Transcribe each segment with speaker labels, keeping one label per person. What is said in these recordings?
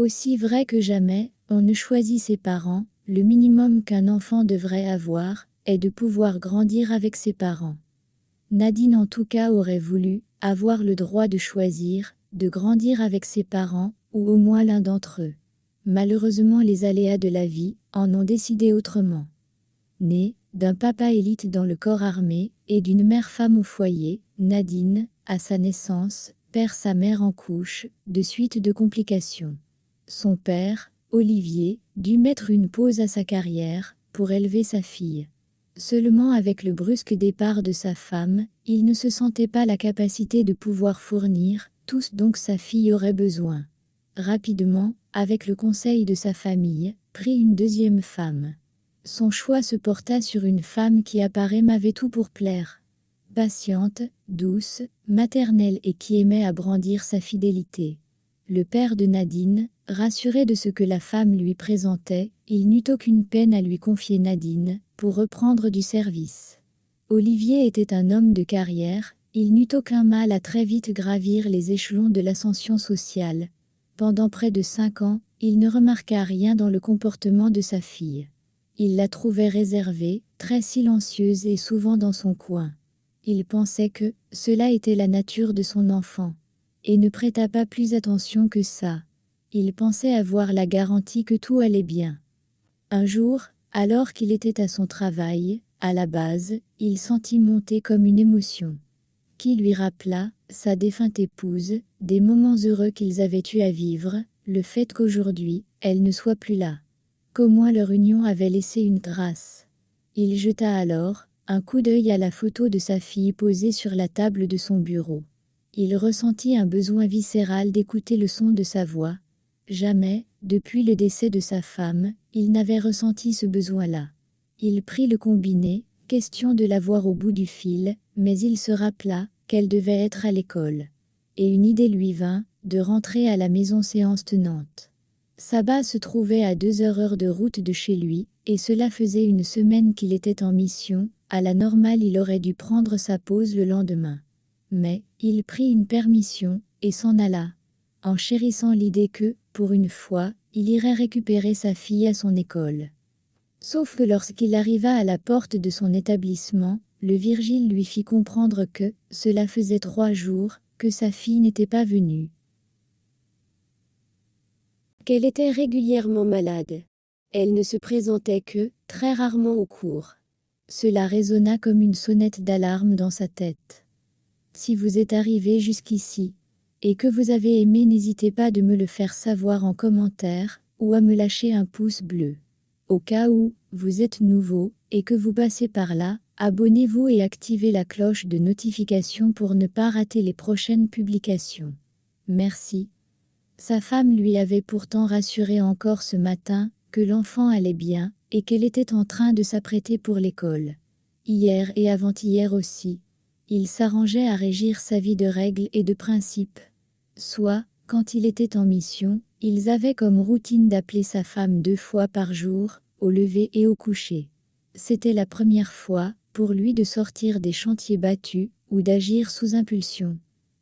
Speaker 1: Aussi vrai que jamais, on ne choisit ses parents, le minimum qu'un enfant devrait avoir, est de pouvoir grandir avec ses parents. Nadine en tout cas aurait voulu avoir le droit de choisir, de grandir avec ses parents, ou au moins l'un d'entre eux. Malheureusement les aléas de la vie en ont décidé autrement. Née d'un papa élite dans le corps armé et d'une mère femme au foyer, Nadine, à sa naissance, perd sa mère en couche, de suite de complications. Son père, Olivier, dut mettre une pause à sa carrière pour élever sa fille. Seulement avec le brusque départ de sa femme, il ne se sentait pas la capacité de pouvoir fournir tout ce dont sa fille aurait besoin. Rapidement, avec le conseil de sa famille, prit une deuxième femme. Son choix se porta sur une femme qui apparemment avait tout pour plaire. Patiente, douce, maternelle et qui aimait à brandir sa fidélité. Le père de Nadine, rassuré de ce que la femme lui présentait, il n'eut aucune peine à lui confier Nadine, pour reprendre du service. Olivier était un homme de carrière, il n'eut aucun mal à très vite gravir les échelons de l'ascension sociale. Pendant près de 5 ans, il ne remarqua rien dans le comportement de sa fille. Il la trouvait réservée, très silencieuse et souvent dans son coin. Il pensait que cela était la nature de son enfant, et ne prêta pas plus attention que ça. Il pensait avoir la garantie que tout allait bien. Un jour, alors qu'il était à son travail, à la base, il sentit monter comme une émotion, qui lui rappela sa défunte épouse, des moments heureux qu'ils avaient eu à vivre, le fait qu'aujourd'hui, elle ne soit plus là. Qu'au moins leur union avait laissé une trace. Il jeta alors un coup d'œil à la photo de sa fille posée sur la table de son bureau. Il ressentit un besoin viscéral d'écouter le son de sa voix. Jamais, depuis le décès de sa femme, il n'avait ressenti ce besoin-là. Il prit le combiné, question de la voir au bout du fil, mais il se rappela qu'elle devait être à l'école. Et une idée lui vint, de rentrer à la maison séance tenante. Saba se trouvait à 2 heures de route de chez lui, et cela faisait une semaine qu'il était en mission. À la normale il aurait dû prendre sa pause le lendemain. Mais, il prit une permission, et s'en alla, en chérissant l'idée que, pour une fois, il irait récupérer sa fille à son école. Sauf que lorsqu'il arriva à la porte de son établissement, le Virgile lui fit comprendre que, cela faisait 3 jours, que sa fille n'était pas venue. Qu'elle était régulièrement malade. Elle ne se présentait que, très rarement au cours. Cela résonna comme une sonnette d'alarme dans sa tête. Si vous êtes arrivé jusqu'ici, et que vous avez aimé, n'hésitez pas de me le faire savoir en commentaire, ou à me lâcher un pouce bleu. Au cas où, vous êtes nouveau, et que vous passez par là, abonnez-vous et activez la cloche de notification pour ne pas rater les prochaines publications. Merci. Sa femme lui avait pourtant rassuré encore ce matin, que l'enfant allait bien, et qu'elle était en train de s'apprêter pour l'école. Hier et avant-hier aussi. Il s'arrangeait à régir sa vie de règles et de principes. Soit, quand il était en mission, ils avaient comme routine d'appeler sa femme 2 fois par jour, au lever et au coucher. C'était la première fois, pour lui, de sortir des chantiers battus, ou d'agir sous impulsion.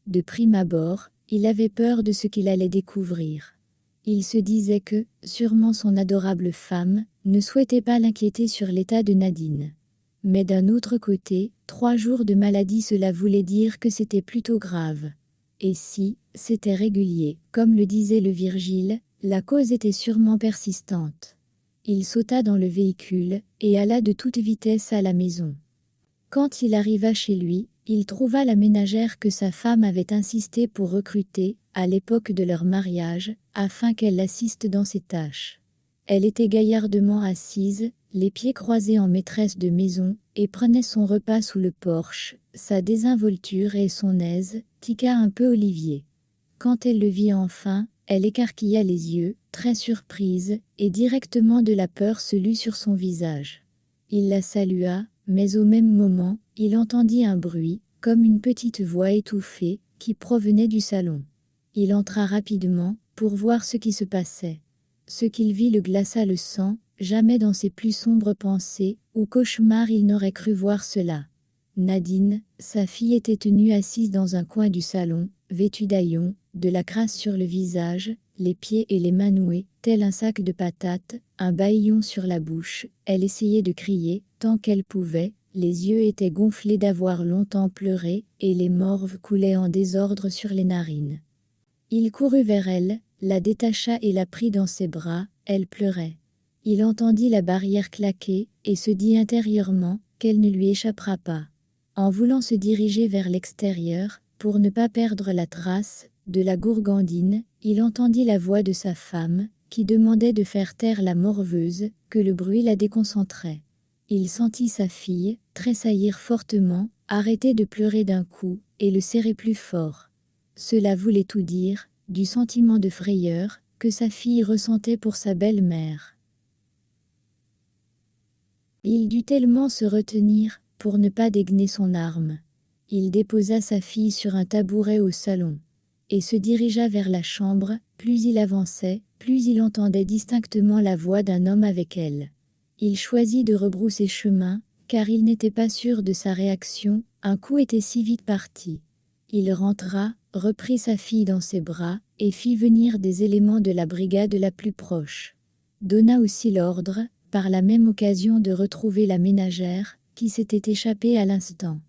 Speaker 1: De prime abord, il avait peur de ce qu'il allait découvrir. Il se disait que, sûrement son adorable femme, ne souhaitait pas l'inquiéter sur l'état de Nadine. Mais d'un autre côté, 3 jours de maladie, cela voulait dire que c'était plutôt grave. Et si c'était régulier, comme le disait le Virgile, la cause était sûrement persistante. Il sauta dans le véhicule, et alla de toute vitesse à la maison. Quand il arriva chez lui, il trouva la ménagère que sa femme avait insisté pour recruter, à l'époque de leur mariage, afin qu'elle l'assiste dans ses tâches. Elle était gaillardement assise, les pieds croisés en maîtresse de maison, et prenait son repas sous le porche. Sa désinvolture et son aise tiqua un peu Olivier. Quand elle le vit enfin, elle écarquilla les yeux, très surprise, et directement de la peur se lut sur son visage. Il la salua, mais au même moment, il entendit un bruit, comme une petite voix étouffée, qui provenait du salon. Il entra rapidement, pour voir ce qui se passait. Ce qu'il vit le glaça le sang, jamais dans ses plus sombres pensées, ou cauchemars il n'aurait cru voir cela. Nadine, sa fille, était tenue assise dans un coin du salon, vêtue d'haillons, de la crasse sur le visage, les pieds et les mains noués, tel un sac de patates, un bâillon sur la bouche. Elle essayait de crier, tant qu'elle pouvait, les yeux étaient gonflés d'avoir longtemps pleuré, et les morves coulaient en désordre sur les narines. Il courut vers elle, la détacha et la prit dans ses bras, elle pleurait. Il entendit la barrière claquer, et se dit intérieurement qu'elle ne lui échappera pas. En voulant se diriger vers l'extérieur, pour ne pas perdre la trace de la gourgandine, il entendit la voix de sa femme, qui demandait de faire taire la morveuse, que le bruit la déconcentrait. Il sentit sa fille tressaillir fortement, arrêter de pleurer d'un coup, et le serrer plus fort. Cela voulait tout dire, du sentiment de frayeur que sa fille ressentait pour sa belle-mère. Il dut tellement se retenir pour ne pas dégainer son arme. Il déposa sa fille sur un tabouret au salon et se dirigea vers la chambre. Plus il avançait, plus il entendait distinctement la voix d'un homme avec elle. Il choisit de rebrousser chemin, car il n'était pas sûr de sa réaction, un coup était si vite parti. Il rentra, reprit sa fille dans ses bras, et fit venir des éléments de la brigade la plus proche. Donna aussi l'ordre, par la même occasion, de retrouver la ménagère, qui s'était échappée à l'instant.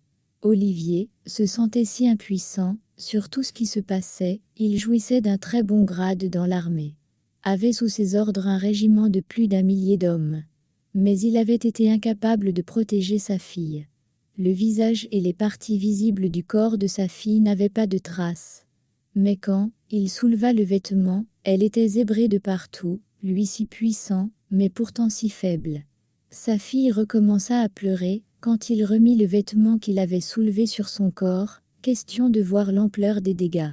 Speaker 1: Olivier se sentait si impuissant sur tout ce qui se passait, il jouissait d'un très bon grade dans l'armée. Avait sous ses ordres un régiment de plus d'1 millier d'hommes. Mais il avait été incapable de protéger sa fille. Le visage et les parties visibles du corps de sa fille n'avaient pas de traces. Mais quand il souleva le vêtement, elle était zébrée de partout, lui si puissant, mais pourtant si faible. Sa fille recommença à pleurer, quand il remit le vêtement qu'il avait soulevé sur son corps, question de voir l'ampleur des dégâts.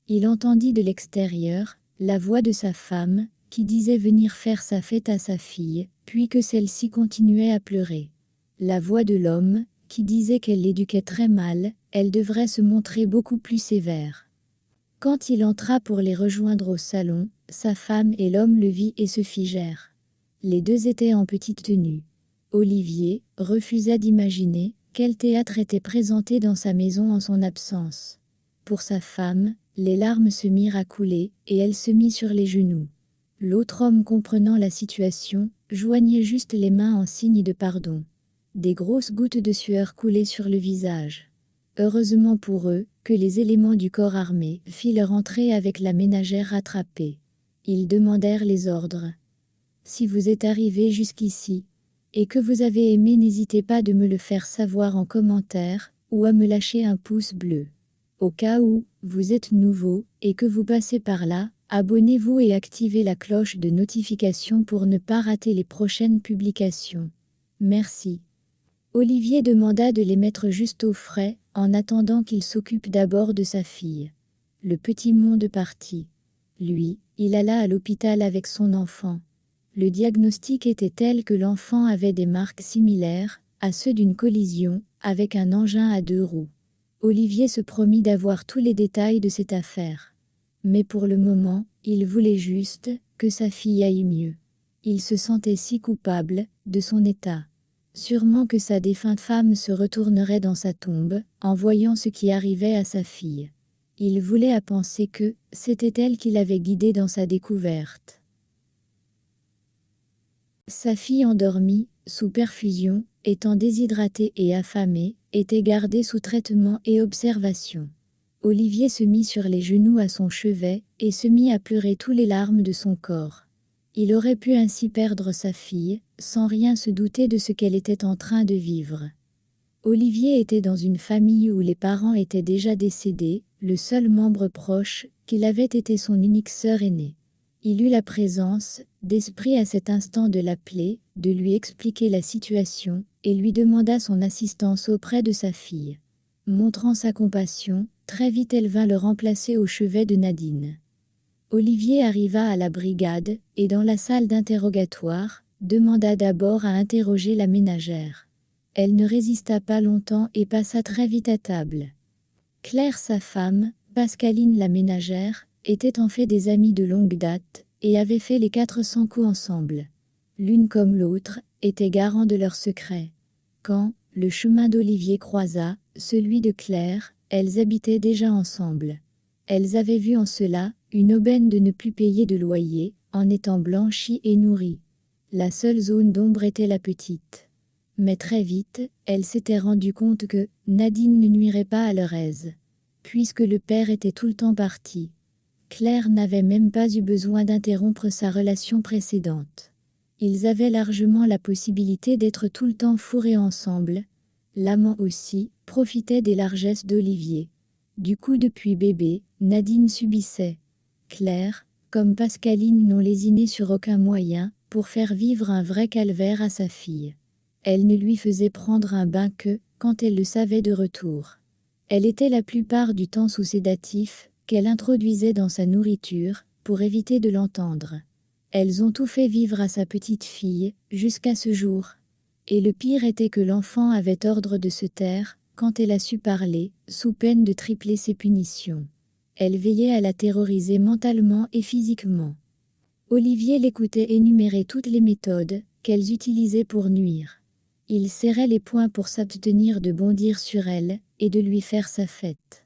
Speaker 1: Il entendit de l'extérieur la voix de sa femme, qui disait venir faire sa fête à sa fille, puis que celle-ci continuait à pleurer. La voix de l'homme, qui disait qu'elle l'éduquait très mal, elle devrait se montrer beaucoup plus sévère. Quand il entra pour les rejoindre au salon, sa femme et l'homme le vit et se figèrent. Les deux étaient en petite tenue. Olivier refusa d'imaginer quel théâtre était présenté dans sa maison en son absence. Pour sa femme, les larmes se mirent à couler, et elle se mit sur les genoux. L'autre homme, comprenant la situation, joignait juste les mains en signe de pardon. Des grosses gouttes de sueur coulaient sur le visage. Heureusement pour eux, que les éléments du corps armé firent leur entrée avec la ménagère rattrapée. Ils demandèrent les ordres. « Si vous êtes arrivé jusqu'ici, et que vous avez aimé, n'hésitez pas de me le faire savoir en commentaire, ou à me lâcher un pouce bleu. Au cas où vous êtes nouveau, et que vous passez par là, abonnez-vous et activez la cloche de notification pour ne pas rater les prochaines publications. Merci. » Olivier demanda de les mettre juste au frais, en attendant qu'il s'occupe d'abord de sa fille. Le petit monde partit. Lui, il alla à l'hôpital avec son enfant. Le diagnostic était tel que l'enfant avait des marques similaires à ceux d'une collision avec un engin à 2 roues. Olivier se promit d'avoir tous les détails de cette affaire. Mais pour le moment, il voulait juste que sa fille aille mieux. Il se sentait si coupable de son état. Sûrement que sa défunte femme se retournerait dans sa tombe en voyant ce qui arrivait à sa fille. Il voulait à penser que c'était elle qui l'avait guidé dans sa découverte. Sa fille endormie, sous perfusion, étant déshydratée et affamée, était gardée sous traitement et observation. Olivier se mit sur les genoux à son chevet et se mit à pleurer toutes les larmes de son corps. Il aurait pu ainsi perdre sa fille, sans rien se douter de ce qu'elle était en train de vivre. Olivier était dans une famille où les parents étaient déjà décédés, le seul membre proche qu'il avait été son unique sœur aînée. Il eut la présence d'esprit à cet instant de l'appeler, de lui expliquer la situation, et lui demanda son assistance auprès de sa fille. Montrant sa compassion, très vite elle vint le remplacer au chevet de Nadine. Olivier arriva à la brigade, et dans la salle d'interrogatoire, demanda d'abord à interroger la ménagère. Elle ne résista pas longtemps et passa très vite à table. Claire, sa femme, Pascaline la ménagère, étaient en fait des amies de longue date, et avaient fait les 400 coups ensemble. L'une comme l'autre, étaient garants de leur secret. Quand le chemin d'Olivier croisa celui de Claire, elles habitaient déjà ensemble. Elles avaient vu en cela une aubaine de ne plus payer de loyer, en étant blanchies et nourries. La seule zone d'ombre était la petite. Mais très vite, elles s'étaient rendues compte que Nadine ne nuirait pas à leur aise, puisque le père était tout le temps parti. Claire n'avait même pas eu besoin d'interrompre sa relation précédente. Ils avaient largement la possibilité d'être tout le temps fourrés ensemble. L'amant aussi profitait des largesses d'Olivier. Du coup, depuis bébé, Nadine subissait. Claire, comme Pascaline, n'ont lésiné sur aucun moyen pour faire vivre un vrai calvaire à sa fille. Elle ne lui faisait prendre un bain que quand elle le savait de retour. Elle était la plupart du temps sous sédatif, qu'elle introduisait dans sa nourriture, pour éviter de l'entendre. Elles ont tout fait vivre à sa petite fille, jusqu'à ce jour. Et le pire était que l'enfant avait ordre de se taire, quand elle a su parler, sous peine de tripler ses punitions. Elle veillait à la terroriser mentalement et physiquement. Olivier l'écoutait énumérer toutes les méthodes qu'elles utilisaient pour nuire. Il serrait les poings pour s'abstenir de bondir sur elle, et de lui faire sa fête.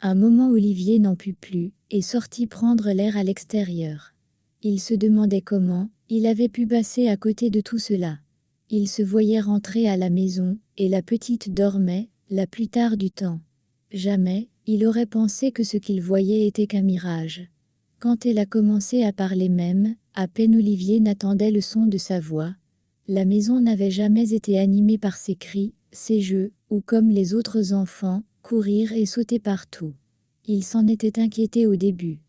Speaker 1: Un moment Olivier n'en put plus, et sortit prendre l'air à l'extérieur. Il se demandait comment il avait pu passer à côté de tout cela. Il se voyait rentrer à la maison, et la petite dormait, la plupart du temps. Jamais, il aurait pensé que ce qu'il voyait était qu'un mirage. Quand elle a commencé à parler même, à peine Olivier n'attendait le son de sa voix. La maison n'avait jamais été animée par ses cris, ses jeux, ou comme les autres enfants, courir et sauter partout. Il s'en était inquiété au début.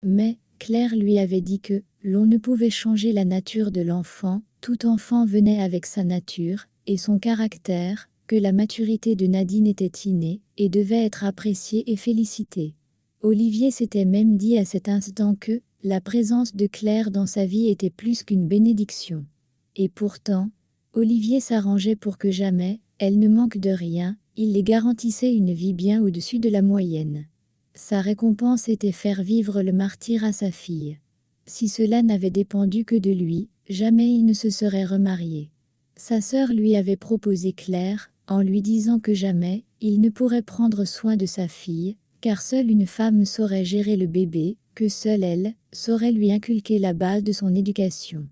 Speaker 1: Mais, Claire lui avait dit que l'on ne pouvait changer la nature de l'enfant, tout enfant venait avec sa nature, et son caractère, que la maturité de Nadine était innée, et devait être appréciée et félicitée. Olivier s'était même dit à cet instant que la présence de Claire dans sa vie était plus qu'une bénédiction. Et pourtant, Olivier s'arrangeait pour que jamais elle ne manque de rien, il les garantissait une vie bien au-dessus de la moyenne. Sa récompense était faire vivre le martyre à sa fille. Si cela n'avait dépendu que de lui, jamais il ne se serait remarié. Sa sœur lui avait proposé Claire, en lui disant que jamais il ne pourrait prendre soin de sa fille, car seule une femme saurait gérer le bébé, que seule elle saurait lui inculquer la base de son éducation.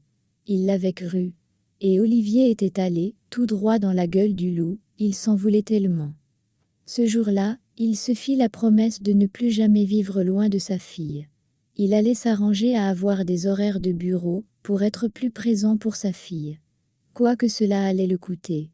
Speaker 1: Il l'avait cru. Et Olivier était allé, tout droit dans la gueule du loup, il s'en voulait tellement. Ce jour-là, il se fit la promesse de ne plus jamais vivre loin de sa fille. Il allait s'arranger à avoir des horaires de bureau, pour être plus présent pour sa fille. Quoique cela allait le coûter.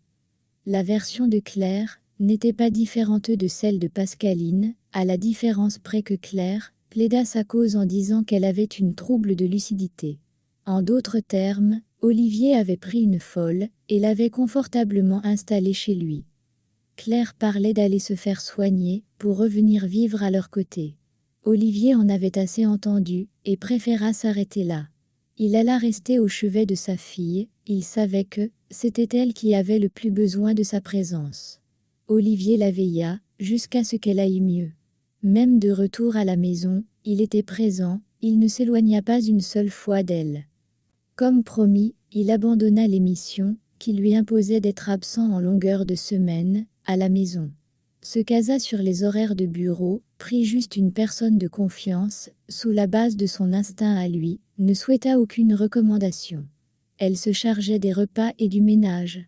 Speaker 1: La version de Claire n'était pas différente de celle de Pascaline, à la différence près que Claire plaida sa cause en disant qu'elle avait une trouble de lucidité. En d'autres termes, Olivier avait pris une folle, et l'avait confortablement installée chez lui. Claire parlait d'aller se faire soigner, pour revenir vivre à leur côté. Olivier en avait assez entendu, et préféra s'arrêter là. Il alla rester au chevet de sa fille, il savait que c'était elle qui avait le plus besoin de sa présence. Olivier la veilla, jusqu'à ce qu'elle aille mieux. Même de retour à la maison, il était présent, il ne s'éloigna pas une seule fois d'elle. Comme promis, il abandonna les missions, qui lui imposaient d'être absent en longueur de semaine, à la maison. Se casa sur les horaires de bureau, prit juste une personne de confiance, sous la base de son instinct à lui, ne souhaita aucune recommandation. Elle se chargeait des repas et du ménage.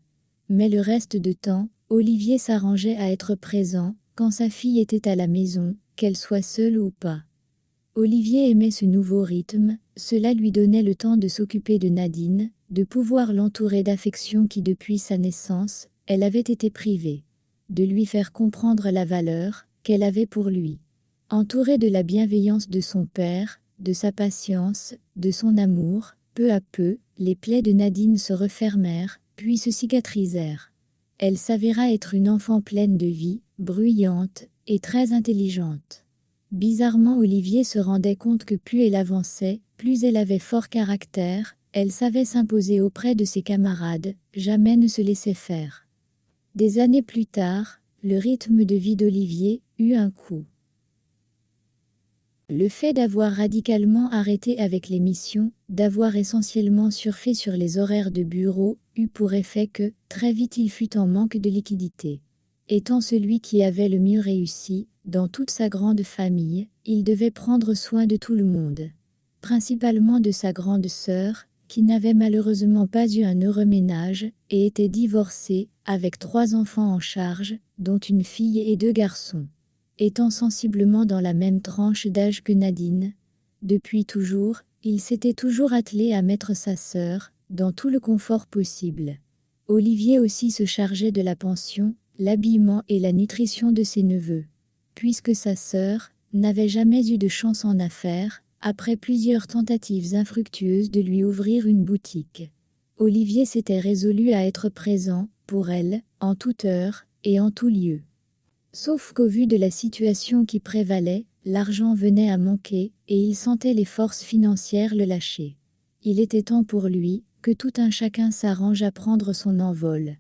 Speaker 1: Mais le reste de temps, Olivier s'arrangeait à être présent, quand sa fille était à la maison, qu'elle soit seule ou pas. Olivier aimait ce nouveau rythme, cela lui donnait le temps de s'occuper de Nadine, de pouvoir l'entourer d'affection qui depuis sa naissance, elle avait été privée. De lui faire comprendre la valeur qu'elle avait pour lui. Entouré de la bienveillance de son père, de sa patience, de son amour, peu à peu, les plaies de Nadine se refermèrent, puis se cicatrisèrent. Elle s'avéra être une enfant pleine de vie, bruyante, et très intelligente. Bizarrement Olivier se rendait compte que plus elle avançait, plus elle avait fort caractère, elle savait s'imposer auprès de ses camarades, jamais ne se laissait faire. Des années plus tard, le rythme de vie d'Olivier eut un coup. Le fait d'avoir radicalement arrêté avec les missions, d'avoir essentiellement surfé sur les horaires de bureau, eut pour effet que, très vite il fut en manque de liquidité. Étant celui qui avait le mieux réussi, Dans toute sa grande famille, il devait prendre soin de tout le monde. Principalement de sa grande sœur, qui n'avait malheureusement pas eu un heureux ménage, et était divorcée, avec 3 enfants en charge, dont une fille et 2 garçons. Étant sensiblement dans la même tranche d'âge que Nadine, depuis toujours, il s'était toujours attelé à mettre sa sœur dans tout le confort possible. Olivier aussi se chargeait de la pension, l'habillement et la nutrition de ses neveux. Puisque sa sœur n'avait jamais eu de chance en affaires, après plusieurs tentatives infructueuses de lui ouvrir une boutique, Olivier s'était résolu à être présent, pour elle, en toute heure et en tout lieu. Sauf qu'au vu de la situation qui prévalait, l'argent venait à manquer, et il sentait les forces financières le lâcher. Il était temps pour lui que tout un chacun s'arrange à prendre son envol.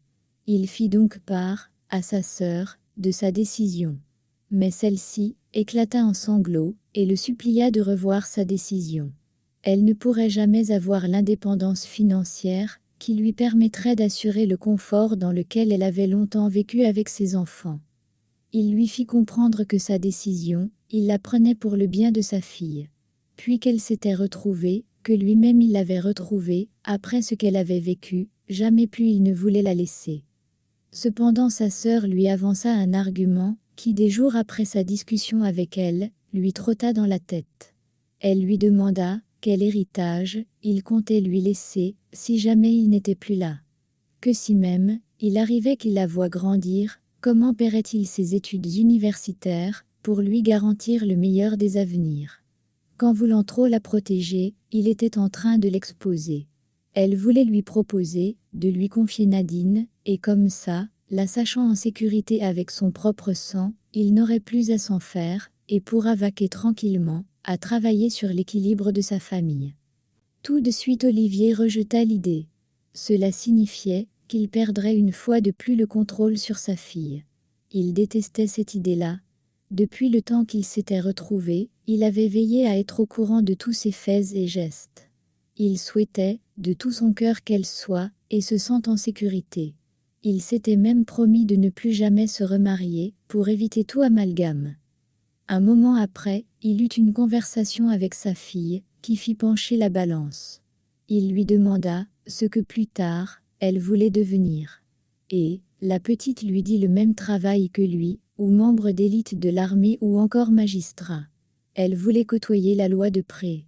Speaker 1: Il fit donc part, à sa sœur, de sa décision. Mais celle-ci éclata en sanglots et le supplia de revoir sa décision. Elle ne pourrait jamais avoir l'indépendance financière qui lui permettrait d'assurer le confort dans lequel elle avait longtemps vécu avec ses enfants. Il lui fit comprendre que sa décision, il la prenait pour le bien de sa fille. Puis qu'elle s'était retrouvée, que lui-même il l'avait retrouvée, après ce qu'elle avait vécu, jamais plus il ne voulait la laisser. Cependant sa sœur lui avança un argument, qui des jours après sa discussion avec elle, lui trotta dans la tête. Elle lui demanda quel héritage il comptait lui laisser, si jamais il n'était plus là. Que si même, il arrivait qu'il la voie grandir, comment paierait-il ses études universitaires, pour lui garantir le meilleur des avenirs? Qu'en voulant trop la protéger, il était en train de l'exposer. Elle voulait lui proposer de lui confier Nadine, et comme ça, la sachant en sécurité avec son propre sang, il n'aurait plus à s'en faire, et pourra vaquer tranquillement, à travailler sur l'équilibre de sa famille. Tout de suite Olivier rejeta l'idée. Cela signifiait qu'il perdrait une fois de plus le contrôle sur sa fille. Il détestait cette idée-là. Depuis le temps qu'ils s'étaient retrouvés, il avait veillé à être au courant de tous ses faits et gestes. Il souhaitait, de tout son cœur qu'elle soit, et se sente en sécurité. Il s'était même promis de ne plus jamais se remarier, pour éviter tout amalgame. Un moment après, il eut une conversation avec sa fille, qui fit pencher la balance. Il lui demanda ce que plus tard, elle voulait devenir. Et, la petite lui dit le même travail que lui, ou membre d'élite de l'armée ou encore magistrat. Elle voulait côtoyer la loi de près.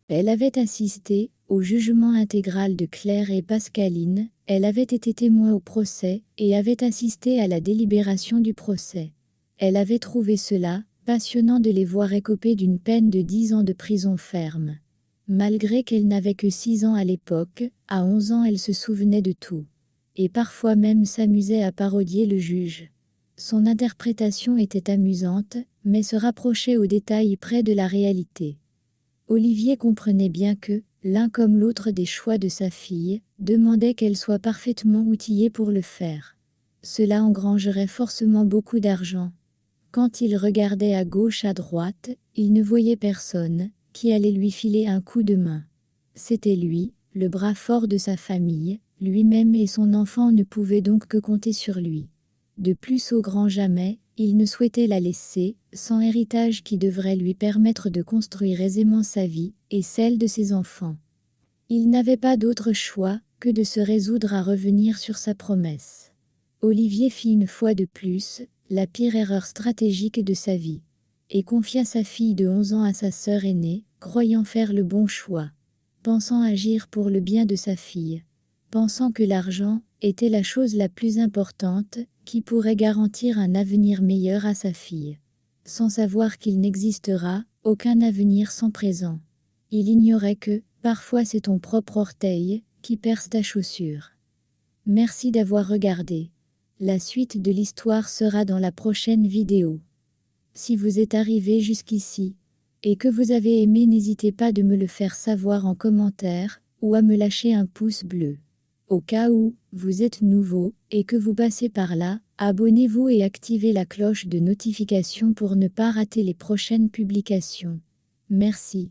Speaker 1: Elle avait assisté au jugement intégral de Claire et Pascaline, elle avait été témoin au procès, et avait assisté à la délibération du procès. Elle avait trouvé cela passionnant de les voir écoper d'une peine de 10 ans de prison ferme. Malgré qu'elle n'avait que 6 ans à l'époque, à 11 ans elle se souvenait de tout. Et parfois même s'amusait à parodier le juge. Son interprétation était amusante, mais se rapprochait au détail près de la réalité. Olivier comprenait bien que, l'un comme l'autre des choix de sa fille, demandait qu'elle soit parfaitement outillée pour le faire. Cela engrangerait forcément beaucoup d'argent. Quand il regardait à gauche à droite, il ne voyait personne qui allait lui filer un coup de main. C'était lui, le bras fort de sa famille, lui-même et son enfant ne pouvaient donc que compter sur lui. De plus au grand jamais, il ne souhaitait la laisser, sans héritage qui devrait lui permettre de construire aisément sa vie, et celle de ses enfants. Il n'avait pas d'autre choix que de se résoudre à revenir sur sa promesse. Olivier fit une fois de plus la pire erreur stratégique de sa vie, et confia sa fille de 11 ans à sa sœur aînée, croyant faire le bon choix, pensant agir pour le bien de sa fille, pensant que l'argent était la chose la plus importante qui pourrait garantir un avenir meilleur à sa fille, sans savoir qu'il n'existera aucun avenir sans présent. Il ignorait que, parfois c'est ton propre orteil qui perce ta chaussure. Merci d'avoir regardé. La suite de l'histoire sera dans la prochaine vidéo. Si vous êtes arrivé jusqu'ici, et que vous avez aimé, n'hésitez pas de me le faire savoir en commentaire, ou à me lâcher un pouce bleu. Au cas où vous êtes nouveau, et que vous passez par là, abonnez-vous et activez la cloche de notification pour ne pas rater les prochaines publications. Merci.